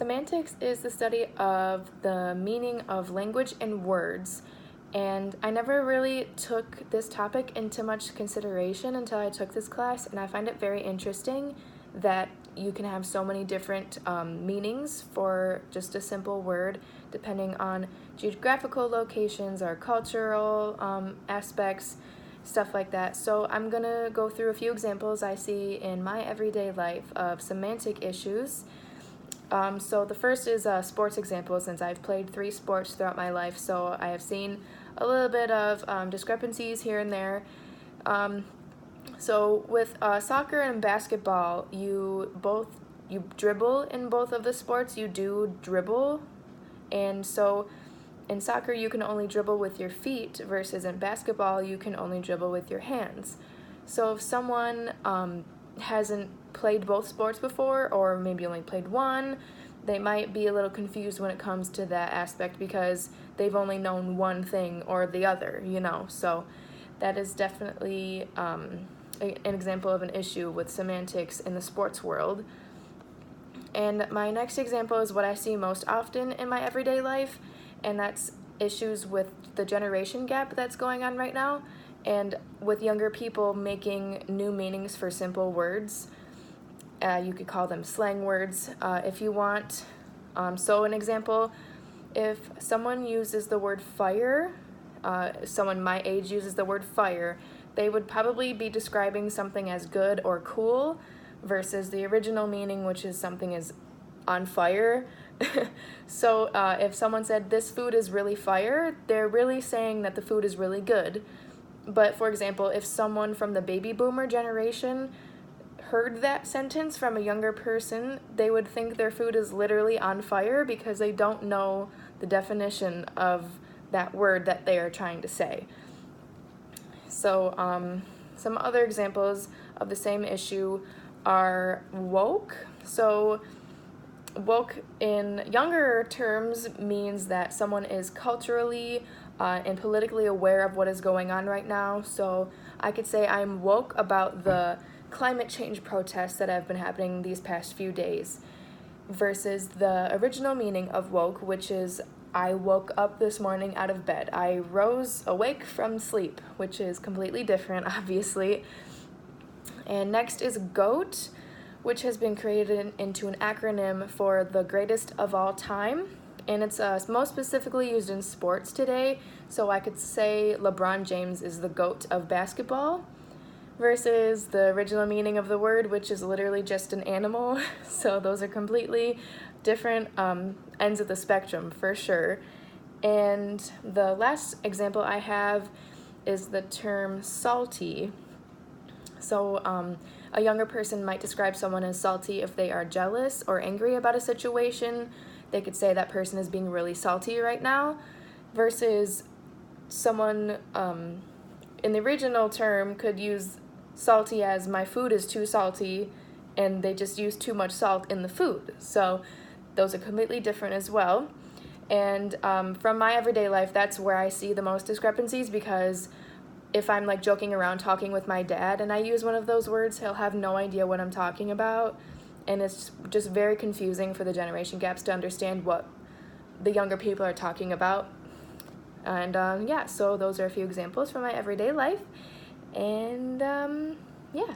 Semantics is the study of the meaning of language and words, and I never really took this topic into much consideration until I took this class, and I find it very interesting that you can have so many different meanings for just a simple word depending on geographical locations or cultural aspects, stuff like that. So I'm gonna go through a few examples I see in my everyday life of semantic issues. So the first is a sports example, since I've played 3 sports throughout my life, so I have seen a little bit of discrepancies here and there. So with soccer and basketball, you dribble in both of the sports. You do dribble, and so in soccer you can only dribble with your feet, versus in basketball you can only dribble with your hands. So if someone hasn't played both sports before, or maybe only played one, they might be a little confused when it comes to that aspect because they've only known one thing or the other, So that is definitely an example of an issue with semantics in the sports world. And my next example is what I see most often in my everyday life, and that's issues with the generation gap that's going on right now, and with younger people making new meanings for simple words. You could call them slang words if you want. So an example, if someone uses the word fire, someone my age uses the word fire, they would probably be describing something as good or cool, versus the original meaning, which is something is on fire. So if someone said this food is really fire, they're really saying that the food is really good. But for example, if someone from the baby boomer generation heard that sentence from a younger person, they would think their food is literally on fire because they don't know the definition of that word that they are trying to say. So some other examples of the same issue are woke. So woke in younger terms means that someone is culturally and politically aware of what is going on right now. So I could say I'm woke about the climate change protests that have been happening these past few days, versus the original meaning of woke, which is I woke up this morning out of bed. I rose awake from sleep, which is completely different, obviously. And next is GOAT, which has been created into an acronym for the greatest of all time. And it's most specifically used in sports today. So I could say LeBron James is the GOAT of basketball, versus the original meaning of the word, which is literally just an animal. So those are completely different ends of the spectrum for sure. And the last example I have is the term salty. So a younger person might describe someone as salty if they are jealous or angry about a situation. They could say that person is being really salty right now, versus someone in the original term could use salty as my food is too salty, and they just use too much salt in the food. So those are completely different as well. And from my everyday life, that's where I see the most discrepancies, because if I'm like joking around talking with my dad and I use one of those words, he'll have no idea what I'm talking about, and it's just very confusing for the generation gaps to understand what the younger people are talking about. And yeah, so those are a few examples from my everyday life, and yeah.